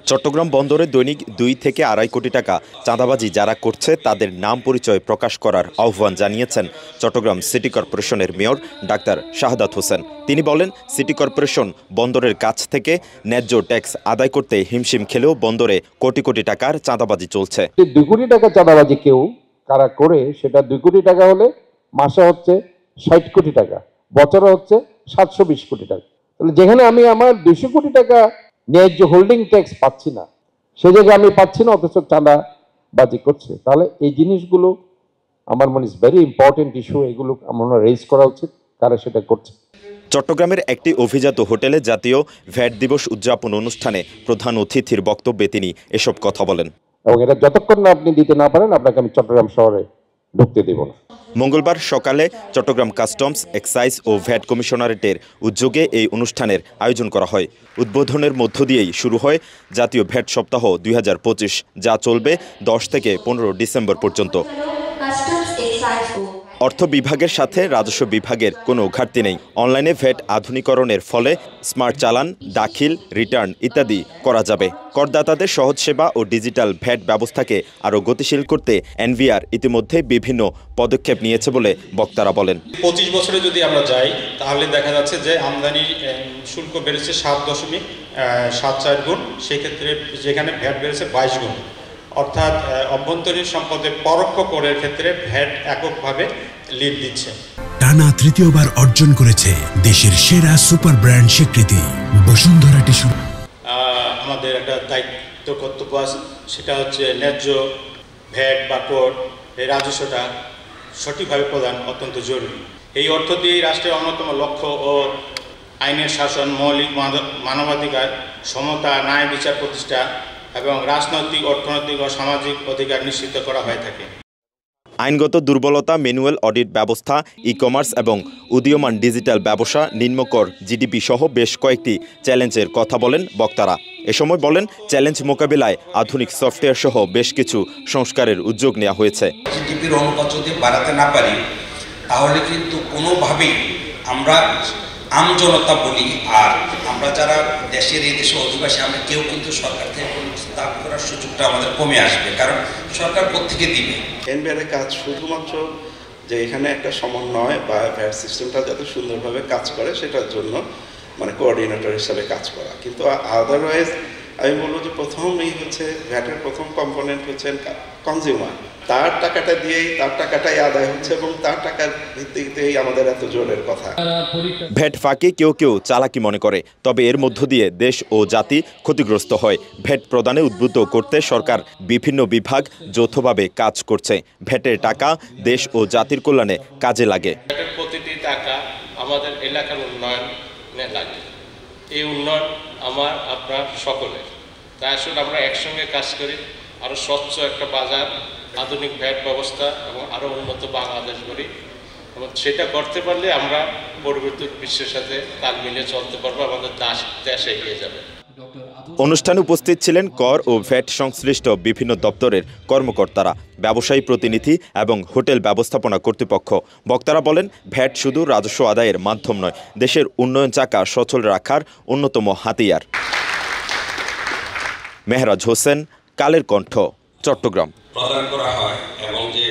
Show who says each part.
Speaker 1: চট্টগ্রাম বন্দরে দৈনিক ২ থেকে আড়াই কোটি টাকা চাঁদাবাজি যারা করছে তাদের নাম পরিচয় প্রকাশ করার আহ্বান জানিয়েছেন চট্টগ্রাম সিটি কর্পোরেশনের মেয়র ডাক্তার শাহাদাত হোসেন। তিনি বলেন, সিটি কর্পোরেশন বন্দরের কাছ থেকে ন্যায্য ট্যাক্স আদায় করতে হিমশিম খেলেও বন্দরে কোটি কোটি টাকার চাঁদাবাজি চলছে।
Speaker 2: ২ কোটি টাকা চাঁদাবাজি কেউ কারা করে, সেটা ২ কোটি টাকা হলে মাসে হচ্ছে ৬০ কোটি টাকা, বছরে হচ্ছে ৭২০ কোটি টাকা। তাহলে যেখানে আমি আমার ২০০ কোটি টাকা ন্যায্য হোল্ডিং ট্যাক্স পাচ্ছি না, সে জায়গায় আমি পাচ্ছি না, অথচ চাঁদাবাজি করছে। তাহলে এই জিনিসগুলো আমার মনে ইজ ভেরি ইম্পর্টেন্ট ইস্যু, এগুলো আমরা রেজ করা উচিত কারা সেটা করছে।
Speaker 1: চট্টগ্রামের একটি অভিজাত হোটেলে জাতীয় ভ্যাট দিবস উদযাপন অনুষ্ঠানে প্রধান অতিথির বক্তব্যে তিনি এসব কথা বলেন।
Speaker 2: এবং এটা যতক্ষণ না আপনি দিতে না পারেন, আপনাকে আমি চট্টগ্রাম শহরে ঢুকতে দেব না।
Speaker 1: মঙ্গলবার সকালে চট্টগ্রাম কাস্টমস, এক্সাইজ ও ভ্যাট কমিশনারেটের উদ্যোগে এই অনুষ্ঠানের আয়োজন করা হয়। উদ্বোধনের মধ্য দিয়েই শুরু হয় জাতীয় ভ্যাট সপ্তাহ ২০২৫, যা চলবে ১০ থেকে ১৫ ডিসেম্বর পর্যন্ত। অর্থ বিভাগের সাথে রাজস্ব বিভাগের কোনো ঘাটতি নেই। অনলাইনে ভ্যাট আধুনিকরণের ফলে স্মার্ট চালান, দাখিল, রিটার্ন ইত্যাদি করা যাবে। করদাতাদের সহজ সেবা ও ডিজিটাল ভ্যাট ব্যবস্থাকে আরও গতিশীল করতে এনভিআর ইতিমধ্যে বিভিন্ন পদক্ষেপ নিয়েছে বলে বক্তারা বলেন।
Speaker 3: ২৫ বছরে যদি আমরা যাই, তাহলে দেখা যাচ্ছে যে আমদানি শুল্ক বেড়েছে ৭.৭৪ গুণ, সেক্ষেত্রে যেখানে ভ্যাট বেড়েছে ২২ গুণ। অর্থাৎ অভ্যন্তরীণ সম্পদে পরোক্ষ করের ক্ষেত্রে ভ্যাট এককভাবে লিড দিচ্ছে।
Speaker 4: টানা তৃতীয়বার অর্জন করেছে দেশের সেরা সুপার ব্র্যান্ড স্বীকৃতি বসুন্ধরা টিস্যু।
Speaker 3: আমাদের একটা দায়িত্ব কর্তব্য আছে, সেটা হচ্ছে ন্যায্য ভ্যাট বা কোড, এই রাজস্বটা সঠিকভাবে প্রদান অত্যন্ত জরুরি। এই অর্থ দিয়ে রাষ্ট্রের অন্যতম লক্ষ্য ও আইনের শাসন, মৌলিক মানবাধিকার, সমতা, ন্যায় বিচার প্রতিষ্ঠা এবং রাজনৈতিক, অর্থনৈতিক ও সামাজিক অধিকার নিশ্চিত করা হয়ে থাকে।
Speaker 1: আইনগত দুর্বলতা, ম্যানুয়াল অডিট ব্যবস্থা, ই কমার্স এবং উদীয়মান ডিজিটাল ব্যবসা, নিম্নকর জিডিপি সহ বেশ কয়েকটি চ্যালেঞ্জের কথা বলেন বক্তারা। এ সময় বলেন, চ্যালেঞ্জ মোকাবিলায় আধুনিক সফটওয়্যার সহ বেশ কিছু সংস্কারের উদ্যোগ নেওয়া হয়েছে।
Speaker 5: জিডিপির অনুপাত যদি বাড়াতে না পারি, তাহলে কিন্তু কোনোভাবেই আমরা আমজনতা বলি, আর আমরা যারা দেশের এই দেশে অধিবাসী, আমরা কেউ কিন্তু সরকার থেকে কোনো দাবি করার সুযোগটা আমাদের কমে আসবে, কারণ সরকার কোত্থেকে দিবে।
Speaker 6: এনবিআরের কাজ শুধুমাত্র যে এখানে একটা সমন্বয় বা ভ্যাট সিস্টেমটা যাতে সুন্দরভাবে কাজ করে সেটার জন্য কোঅর্ডিনেটর হিসাবে কাজ করা, কিন্তু আদারওয়াইজ আমি বলবো যে প্রথমেই হচ্ছে ভ্যাটের প্রথম কম্পোনেন্ট হচ্ছে কনজিউমার। তার টাকাটা দিয়েই তার টাকাটাই আদায় হচ্ছে এবং তার টাকার ভিত্তিতেই আমাদের এত জোরের কথা।
Speaker 1: ভ্যাট ফাঁকি কেউ কেউ চালাকি মনে করে, তবে এর মধ্য দিয়ে দেশ ও জাতি ক্ষতিগ্রস্ত হয়। ভ্যাট প্রদানে উদ্বুদ্ধ করতে সরকার বিভিন্ন বিভাগ যৌথভাবে কাজ করছে। ভ্যাটের টাকা দেশ ও জাতির কল্যাণে কাজে লাগে।
Speaker 7: প্রতিটি টাকা আমাদের এলাকার উন্নয়নে লাগে। এই উন্নয়ন আমার আপনার সকলের, তাই আসলে আমরা একসঙ্গে কাজ করি, আরও স্বচ্ছ একটা বাজার, আধুনিক ভ্যাট ব্যবস্থা এবং আরও উন্নত বাংলাদেশ গড়ি, এবং সেটা করতে পারলে আমরা পরবর্তী বিশ্বের সাথে তাল মিলিয়ে চলতে পারবো, আমাদের দেশ এগিয়ে যাবে।
Speaker 1: অনুষ্ঠানে উপস্থিত ছিলেন কর ও ভ্যাট সংশ্লিষ্ট বিভিন্ন দপ্তরের কর্মকর্তারা, ব্যবসায়ী প্রতিনিধি এবং হোটেল ব্যবস্থাপনা কর্তৃপক্ষ। বক্তারা বলেন, ভ্যাট শুধু রাজস্ব আদায়ের মাধ্যম নয়, দেশের উন্নয়ন চাকা সচল রাখার অন্যতম হাতিয়ার। মেহরাজ হোসেন, কালের কণ্ঠ, চট্টগ্রাম।
Speaker 5: প্রদান করা হয় এবং যে